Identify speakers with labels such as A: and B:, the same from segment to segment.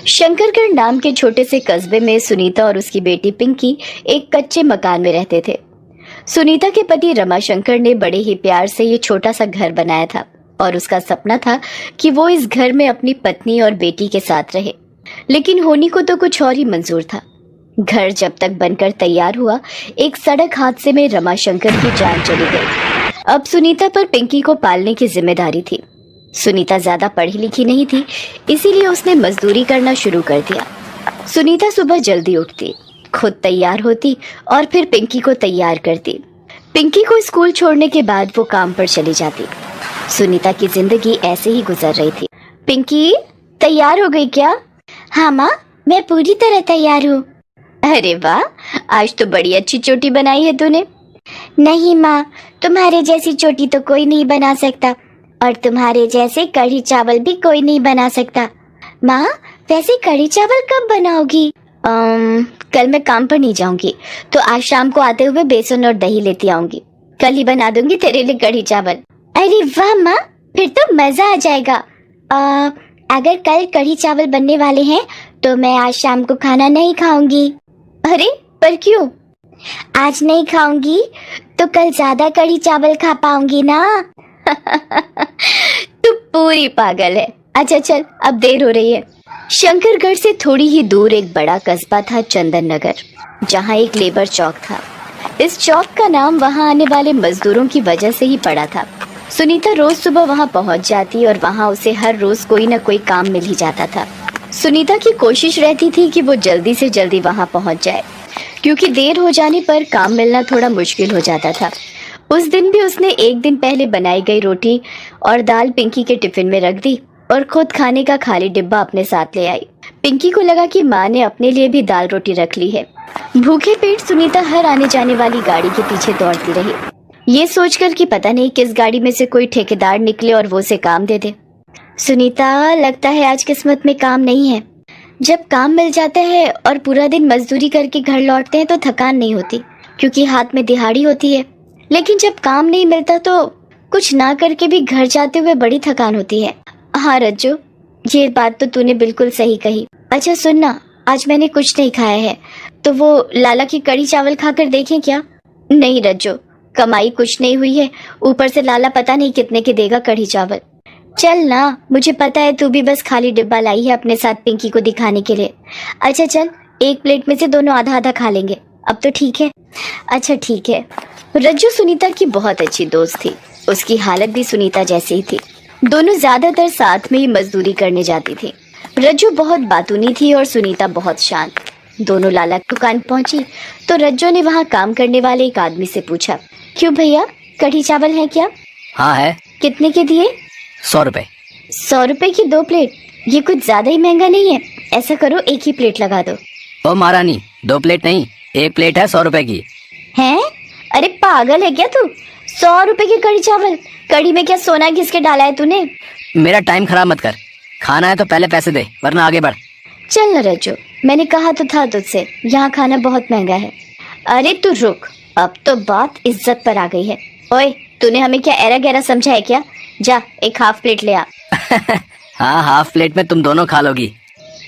A: शंकरगढ़ नाम के छोटे से कस्बे में सुनीता और उसकी बेटी पिंकी एक कच्चे मकान में रहते थे। सुनीता के पति रमाशंकर ने बड़े ही प्यार से ये छोटा सा घर बनाया था और उसका सपना था कि वो इस घर में अपनी पत्नी और बेटी के साथ रहे। लेकिन होनी को तो कुछ और ही मंजूर था। घर जब तक बनकर तैयार हुआ, एक सड़क हादसे में रमाशंकर की जान चली गई। अब सुनीता पर पिंकी को पालने की जिम्मेदारी थी। सुनीता ज्यादा पढ़ी लिखी नहीं थी, इसीलिए उसने मजदूरी करना शुरू कर दिया। सुनीता सुबह जल्दी उठती, खुद तैयार होती और फिर पिंकी को तैयार करती। पिंकी को स्कूल छोड़ने के बाद वो काम पर चली जाती। सुनीता की जिंदगी ऐसे ही गुजर रही थी। पिंकी, तैयार हो गई क्या? हाँ माँ, मैं पूरी तरह तैयार हूँ। अरे वाह, आज तो बड़ी अच्छी चोटी बनाई है तूने। नहीं माँ, तुम्हारे जैसी चोटी तो कोई नहीं बना सकता, और तुम्हारे जैसे कढ़ी चावल भी कोई नहीं बना सकता। माँ, वैसे कढ़ी चावल कब बनाओगी? कल मैं काम पर नहीं जाऊंगी, तो आज शाम को आते हुए बेसन और दही लेती आऊंगी। कल ही बना दूंगी तेरे लिए कढ़ी चावल। अरे वाह माँ, फिर तो मजा आ जाएगा। अगर कल कढ़ी चावल बनने वाले हैं तो मैं आज शाम को खाना नहीं खाऊंगी। अरे पर क्यों? आज नहीं खाऊंगी तो कल ज्यादा कढ़ी चावल खा पाऊंगी ना। तू पूरी पागल है। अच्छा चल, अब देर हो रही है। शंकरगढ़ से थोड़ी ही दूर एक बड़ा कस्बा था, चंदन नगर, जहाँ एक लेबर चौक था। इस चौक का नाम वहाँ आने वाले मजदूरों की वजह से ही पड़ा था। सुनीता रोज सुबह वहाँ पहुँच जाती और वहाँ उसे हर रोज कोई न कोई काम मिल ही जाता था। सुनीता की कोशिश रहती थी कि वो जल्दी से जल्दी वहाँ पहुँच जाए, क्योंकि देर हो जाने पर काम मिलना थोड़ा मुश्किल हो जाता था। उस दिन भी उसने एक दिन पहले बनाई गई रोटी और दाल पिंकी के टिफिन में रख दी और खुद खाने का खाली डिब्बा अपने साथ ले आई। पिंकी को लगा कि माँ ने अपने लिए भी दाल रोटी रख ली है। भूखे पेट सुनीता हर आने जाने वाली गाड़ी के पीछे दौड़ती रही, ये सोचकर कि पता नहीं किस गाड़ी में से कोई ठेकेदार निकले और वो उसे काम दे दे। सुनीता, लगता है आज किस्मत में काम नहीं है। जब काम मिल जाता है और पूरा दिन मजदूरी करके घर लौटते हैं तो थकान नहीं होती, क्योंकि हाथ में दिहाड़ी होती है। लेकिन जब काम नहीं मिलता तो कुछ ना करके भी घर जाते हुए बड़ी थकान होती है। हाँ रज्जू, ये बात तो तूने बिल्कुल सही कही। अच्छा सुन ना, आज मैंने कुछ नहीं खाया है, तो वो लाला की कढ़ी चावल खाकर देखें क्या? नहीं रज्जू, कमाई कुछ नहीं हुई है, ऊपर से लाला पता नहीं कितने के देगा कढ़ी चावल। चल ना, मुझे पता है तू भी बस खाली डिब्बा लाई है अपने साथ पिंकी को दिखाने के लिए। अच्छा चल, एक प्लेट में से दोनों आधा आधा खा लेंगे, अब तो ठीक है? अच्छा ठीक है। रज्जू सुनीता की बहुत अच्छी दोस्त थी। उसकी हालत भी सुनीता जैसी ही थी। दोनों ज्यादातर साथ में ही मजदूरी करने जाती थी। रज्जू बहुत बातूनी थी और सुनीता बहुत शांत। दोनों लाला की दुकान पहुंची तो रज्जू ने वहाँ काम करने वाले एक आदमी से पूछा, क्यों भैया, कढ़ी चावल है क्या?
B: हाँ है।
A: कितने के दिए?
B: 100 रुपए।
A: 100 रुपए की 2 प्लेट? ये कुछ ज्यादा ही महंगा नहीं है? ऐसा करो, एक ही प्लेट लगा दो।
B: ओ महारानी, 2 प्लेट नहीं, 1 प्लेट है 100 रुपए की।
A: हैं? अरे पागल है क्या तू? 100 रुपए की कढ़ी चावल? कढ़ी में क्या सोना घिस के डाला है तूने?
B: मेरा टाइम खराब मत कर, खाना है तो पहले पैसे दे, वरना आगे बढ़।
A: चल न रज्जू, मैंने कहा तो था तुझसे, यहाँ खाना बहुत महंगा है। अरे तू रुक, अब तो बात इज्जत पर आ गई है। ओए, तूने हमें क्या एरा गहरा समझा है क्या? जा, एक हाफ प्लेट ले आ।
B: हाँ, हाफ प्लेट में तुम दोनों खा लोगी।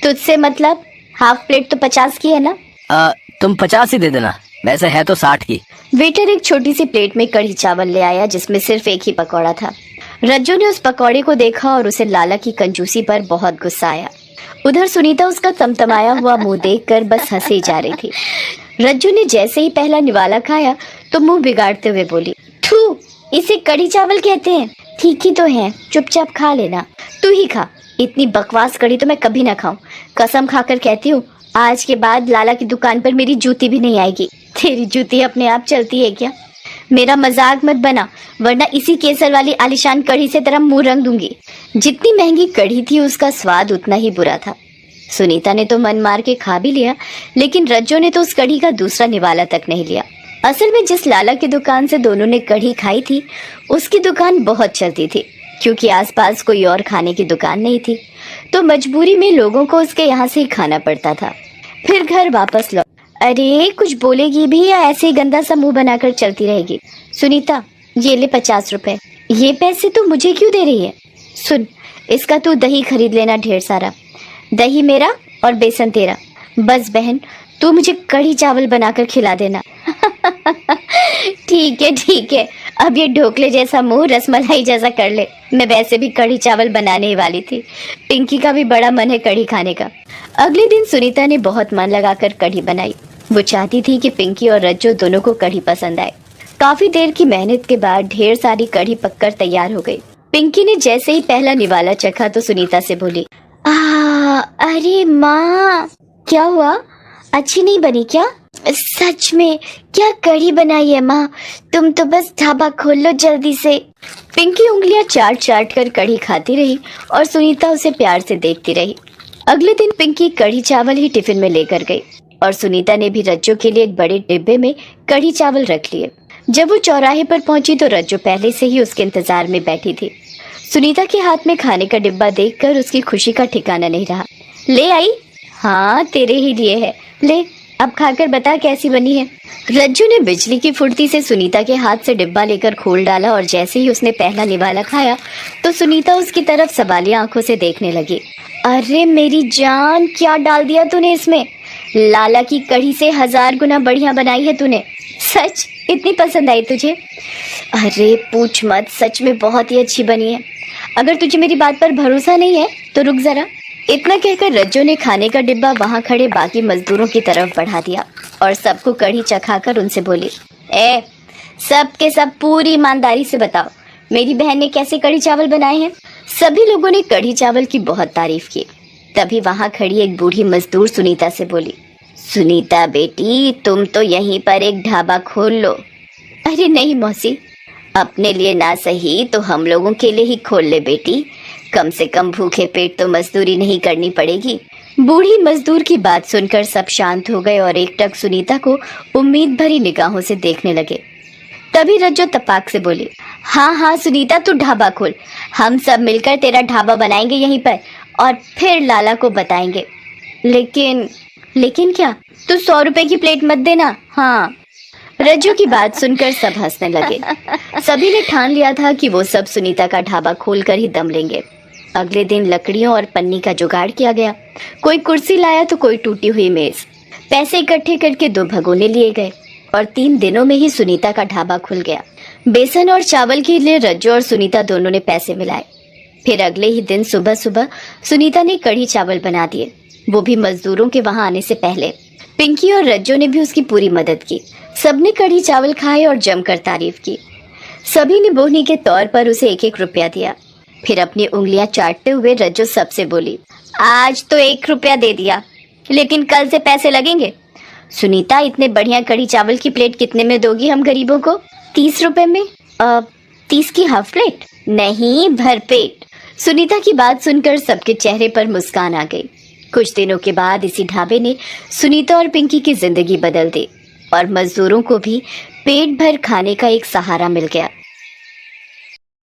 A: तुझसे मतलब? हाफ प्लेट तो 50 की है ना?
B: तुम 50 ही दे देना, वैसे है तो 60 की।
A: वेटर एक छोटी सी प्लेट में कढ़ी चावल ले आया जिसमें सिर्फ एक ही पकौड़ा था। रज्जू ने उस पकौड़े को देखा और उसे लाला की कंजूसी पर बहुत गुस्सा आया। उधर सुनीता उसका तमतमाया हुआ मुंह देखकर बस हंसी जा रही थी। रज्जू ने जैसे ही पहला निवाला खाया तो मुंह बिगाड़ते हुए बोली, थू, इसे कढ़ी चावल कहते हैं? ठीक ही तो है, चुपचाप खा लेना। तू ही खा, इतनी बकवास कढ़ी तो मैं कभी ना खाऊं। कसम खाकर कहती हूँ, आज के बाद लाला की दुकान पर मेरी जूती भी नहीं आएगी। तेरी जूती अपने आप चलती है क्या? मेरा मजाक मत बना, वरना इसी केसर वाली आलिशान कढ़ी से तेरा मुंह रंग दूंगी। जितनी महंगी कढ़ी थी उसका स्वाद उतना ही बुरा था। सुनीता ने तो मन मार के खा भी लिया, लेकिन रज्जू ने तो उस कढ़ी का दूसरा निवाला तक नहीं लिया। असल में जिस लाला की दुकान से दोनों ने कढ़ी खाई थी, उसकी दुकान बहुत चलती थी, क्योंकि आसपास कोई और खाने की दुकान नहीं थी, तो मजबूरी में लोगों को उसके यहाँ से ही खाना पड़ता था। फिर घर वापस लौट। अरे कुछ बोलेगी भी या ऐसे ही गंदा सा मुंह बनाकर चलती रहेगी? सुनीता, ये ले 50 रुपए। ये पैसे तू मुझे क्यों दे रही है? सुन, इसका तू दही खरीद लेना ढेर सारा। दही मेरा और बेसन तेरा। बस बहन, तू मुझे कढ़ी चावल बनाकर खिला देना। ठीक है, अब ये ढोकले जैसा मुंह रसमलाई जैसा कर ले। मैं वैसे भी कढ़ी चावल बनाने ही वाली थी। पिंकी का भी बड़ा मन है कढ़ी खाने का। अगले दिन सुनीता ने बहुत मन लगाकर कढ़ी बनाई। वो चाहती थी कि पिंकी और रज्जो दोनों को कढ़ी पसंद आए। काफी देर की मेहनत के बाद ढेर सारी कढ़ी पककर तैयार हो गई। पिंकी ने जैसे ही पहला निवाला चखा तो सुनीता से बोली, अरे माँ, क्या हुआ? अच्छी नहीं बनी क्या? सच में क्या कढ़ी बनाई है माँ? तुम तो बस ढाबा खोल लो जल्दी से। पिंकी उंगलियां चाट चाट कर कढ़ी खाती रही और सुनीता उसे प्यार से देखती रही। अगले दिन पिंकी कढ़ी चावल ही टिफिन में लेकर गई और सुनीता ने भी रज्जो के लिए एक बड़े डिब्बे में कढ़ी चावल रख लिए। जब वो चौराहे पर पहुंची तो रज्जो पहले से ही उसके इंतजार में बैठी थी। सुनीता के हाथ में खाने का डिब्बा देखकर उसकी खुशी का ठिकाना नहीं रहा। ले आई? हाँ, तेरे ही लिए है, ले अब खाकर बता कैसी बनी है। रज्जू ने बिजली की फुर्ती से सुनीता के हाथ से डिब्बा लेकर खोल डाला और जैसे ही उसने पहला निवाला खाया तो सुनीता उसकी तरफ सवालिया आंखों से देखने लगी। अरे मेरी जान, क्या डाल दिया तूने इसमें? लाला की कढ़ी से 1000 गुना बढ़िया बनाई है तूने। सच इतनी पसंद आई तुझे? अरे पूछ मत, सच में बहुत ही अच्छी बनी है। अगर तुझे मेरी बात पर भरोसा नहीं है तो रुक जरा। इतना कहकर रज्जो ने खाने का डिब्बा वहां खड़े बाकी मजदूरों की तरफ बढ़ा दिया और सबको कढ़ी चखाकर उनसे बोली, सब के सब पूरी ईमानदारी से बताओ, मेरी बहन ने कैसे कढ़ी चावल बनाए हैं? सभी लोगों ने कढ़ी चावल की बहुत तारीफ की। तभी वहां खड़ी एक बूढ़ी मजदूर सुनीता से बोली, सुनीता बेटी, तुम तो यहीं पर एक ढाबा खोल लो। अरे नहीं मौसी, अपने लिए ना सही तो हम लोगों के लिए ही खोल ले बेटी, कम से कम भूखे पेट तो मजदूरी नहीं करनी पड़ेगी। बूढ़ी मजदूर की बात सुनकर सब शांत हो गए और एकटक सुनीता को उम्मीद भरी निगाहों से देखने लगे। तभी रज्जो तपाक से बोली, हाँ सुनीता, तू ढाबा खोल, हम सब मिलकर तेरा ढाबा बनाएंगे यहीं पर और फिर लाला को बताएंगे। लेकिन क्या? तू 100 रुपए की प्लेट मत देना। हाँ। रज्जू की बात सुनकर सब हंसने लगे। सभी ने ठान लिया था कि वो सब सुनीता का ढाबा खोलकर ही दम लेंगे। अगले दिन लकड़ियों और पन्नी का जुगाड़ किया गया। कोई कुर्सी लाया तो कोई टूटी हुई मेज। पैसे इकट्ठे करके 2 भगोने लिए गए और 3 दिनों में ही सुनीता का ढाबा खुल गया। बेसन और चावल के लिए रज्जू और सुनीता दोनों ने पैसे मिलाए। फिर अगले ही दिन सुबह सुबह सुनीता ने कढ़ी चावल बना दिए, वो भी मजदूरों के वहां आने से पहले। पिंकी और रज्जो ने भी उसकी पूरी मदद की। सबने कढ़ी चावल खाए और जमकर तारीफ की। सभी ने बोहनी के तौर पर उसे 1-1 रुपया दिया। फिर अपनी उंगलियां चाटते हुए रज्जो सबसे बोली, आज तो 1 रुपया दे दिया, लेकिन कल से पैसे लगेंगे। सुनीता, इतने बढ़िया कढ़ी चावल की प्लेट कितने में दोगी हम गरीबों को? 30 रुपए में। 30 की हाफ प्लेट? नहीं, भर पेट। सुनीता की बात सुनकर सबके चेहरे पर मुस्कान आ गई। कुछ दिनों के बाद इसी ढाबे ने सुनीता और पिंकी की जिंदगी बदल दी और मजदूरों को भी पेट भर खाने का एक सहारा मिल गया।